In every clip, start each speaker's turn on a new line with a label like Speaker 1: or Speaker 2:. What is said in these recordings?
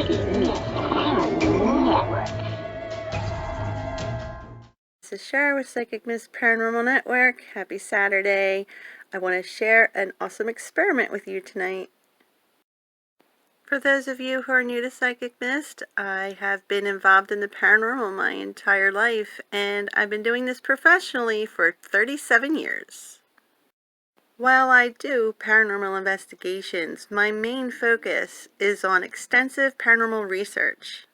Speaker 1: This is Shara with Psychic Mist Paranormal Network. Happy Saturday. I want to share an awesome experiment with you tonight. For those of you who are new to Psychic Mist, I have been involved in the paranormal my entire life, and I've been doing this professionally for 37 years. While I do paranormal investigations, my main focus is on extensive paranormal research.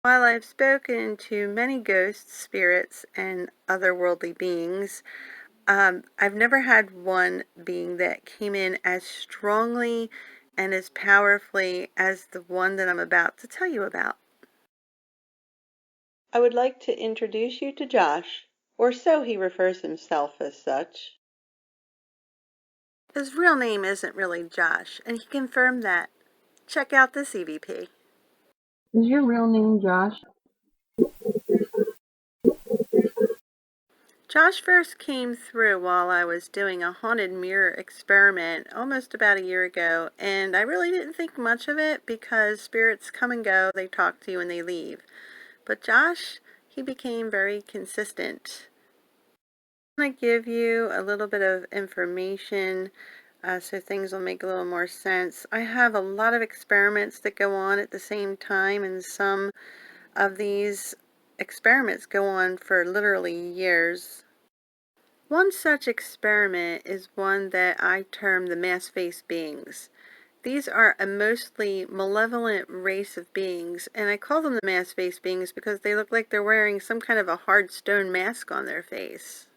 Speaker 1: While I've spoken to many ghosts, spirits, and otherworldly beings, I've never had one being that came in as strongly and as powerfully as the one that I'm about to tell you about. I would like to introduce you to Josh, or so he refers himself as such. His real name isn't really Josh, and he confirmed that. Check out this EVP.
Speaker 2: Is your real name Josh?
Speaker 1: Josh first came through while I was doing a haunted mirror experiment almost about a year ago, and I really didn't think much of it because spirits come and go, they talk to you and they leave. But Josh, he became very consistent. I'm going to give you a little bit of information so things will make a little more sense. I have a lot of experiments that go on at the same time, and some of these experiments go on for literally years. One such experiment is one that I term the mask-faced beings. These are a mostly malevolent race of beings, and I call them the mask-faced beings because they look like they're wearing some kind of a hard stone mask on their face.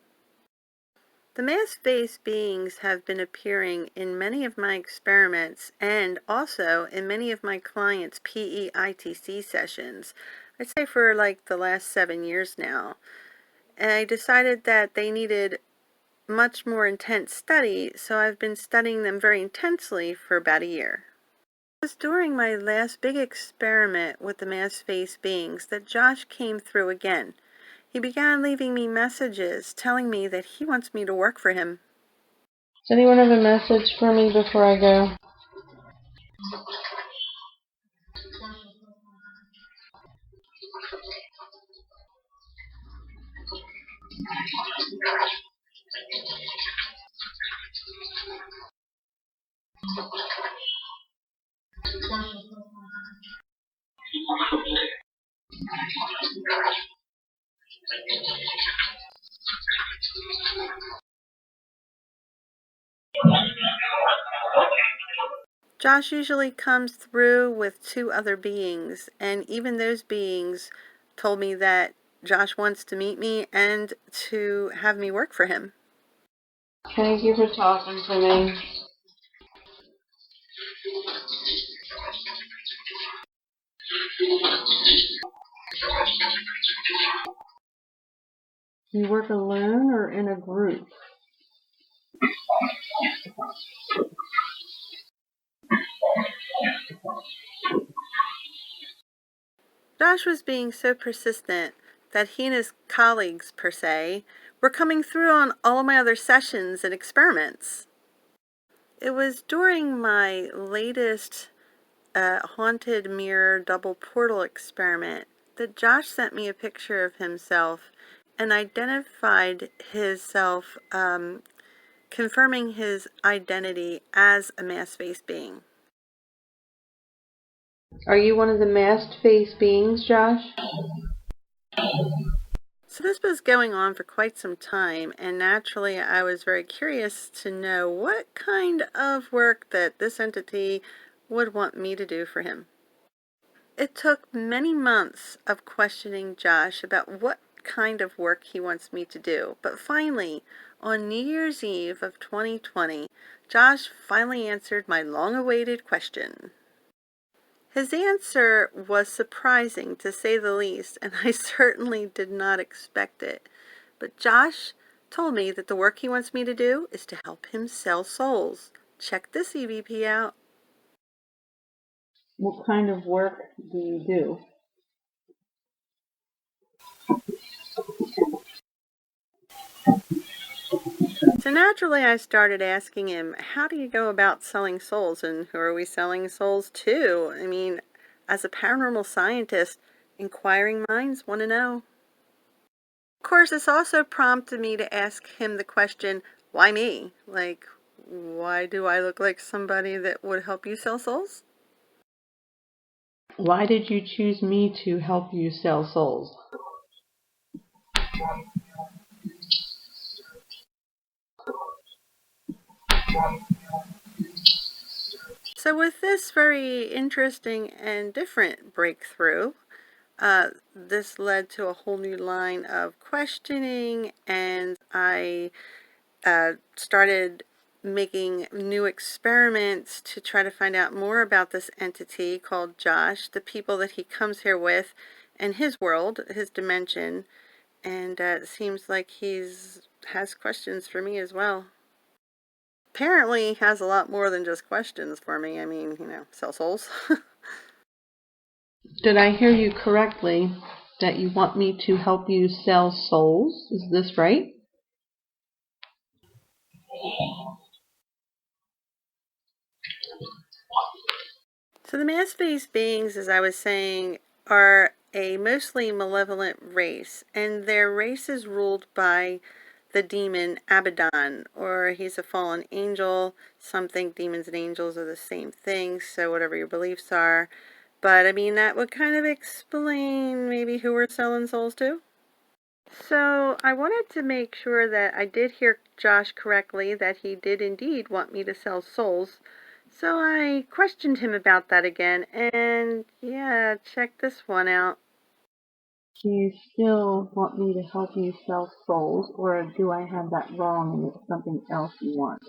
Speaker 1: The mask-faced beings have been appearing in many of my experiments and also in many of my clients' PEITC sessions. I'd say for like the last 7 years now. And I decided that they needed much more intense study, so I've been studying them very intensely for about a year. It was during my last big experiment with the mask-faced beings that Josh came through again. He began leaving me messages telling me that he wants me to work for him.
Speaker 2: Does anyone have a message for me before I go?
Speaker 1: Josh usually comes through with 2 other beings, and even those beings told me that Josh wants to meet me and to have me work for him.
Speaker 2: Thank you for talking to me. You work alone or in a group?
Speaker 1: Josh was being so persistent that he and his colleagues, per se, were coming through on all of my other sessions and experiments. It was during my latest haunted mirror double portal experiment that Josh sent me a picture of himself and identified himself, confirming his identity as a mask-faced being.
Speaker 2: Are you one of the masked-faced beings, Josh?
Speaker 1: So this was going on for quite some time, and naturally I was very curious to know what kind of work that this entity would want me to do for him. It took many months of questioning Josh about what kind of work he wants me to do, but finally, on New Year's Eve of 2020, Josh finally answered my long-awaited question. His answer was surprising, to say the least, and I certainly did not expect it. But Josh told me that the work he wants me to do is to help him sell souls. Check this EVP out.
Speaker 2: What kind of work do you do?
Speaker 1: So naturally I started asking him, how do you go about selling souls, and who are we selling souls to? I mean, as a paranormal scientist, inquiring minds want to know. Of course, this also prompted me to ask him the question, why me? Like, why do I look like somebody that would help you sell souls?
Speaker 2: Why did you choose me to help you sell souls?
Speaker 1: So with this very interesting and different breakthrough, this led to a whole new line of questioning, and I started making new experiments to try to find out more about this entity called Josh, the people that he comes here with, and his world, his dimension, and it seems like has questions for me as well. Apparently he has a lot more than just questions for me. I mean, sell souls.
Speaker 2: Did I hear you correctly that you want me to help you sell souls? Is this right?
Speaker 1: So the mass-based beings, as I was saying, are a mostly malevolent race, and their race is ruled by the demon Abaddon, or he's a fallen angel. Some think demons and angels are the same thing, so whatever your beliefs are. But I mean, that would kind of explain maybe who we're selling souls to. So I wanted to make sure that I did hear Josh correctly, that he did indeed want me to sell souls. So I questioned him about that again, and yeah, check this one out.
Speaker 2: Do you still want me to help you sell souls, or do I have that wrong and it's something else you want?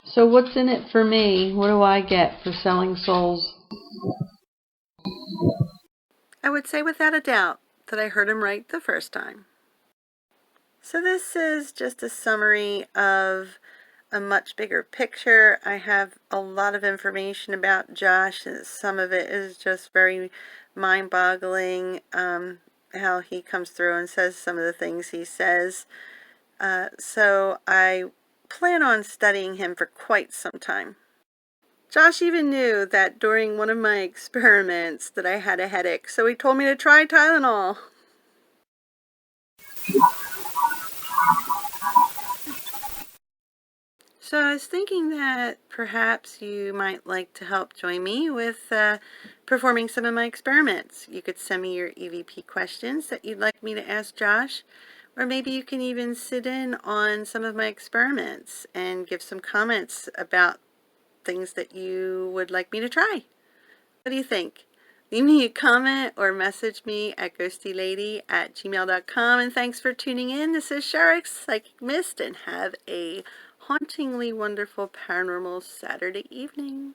Speaker 2: So what's in it for me? What do I get for selling souls?
Speaker 1: I would say without a doubt that I heard him right the first time. So this is just a summary of a much bigger picture. I have a lot of information about Josh, and some of it is just very mind-boggling, how he comes through and says some of the things he says. So I plan on studying him for quite some time. Josh even knew that during one of my experiments that I had a headache, so he told me to try Tylenol. So I was thinking that perhaps you might like to help join me with performing some of my experiments. You could send me your EVP questions that you'd like me to ask Josh, or maybe you can even sit in on some of my experiments and give some comments about things that you would like me to try. What do you think? Leave me a comment or message me at ghostylady@gmail.com. And thanks for tuning in. This is Sharik's Psychic Mist, and have a hauntingly wonderful paranormal Saturday evening.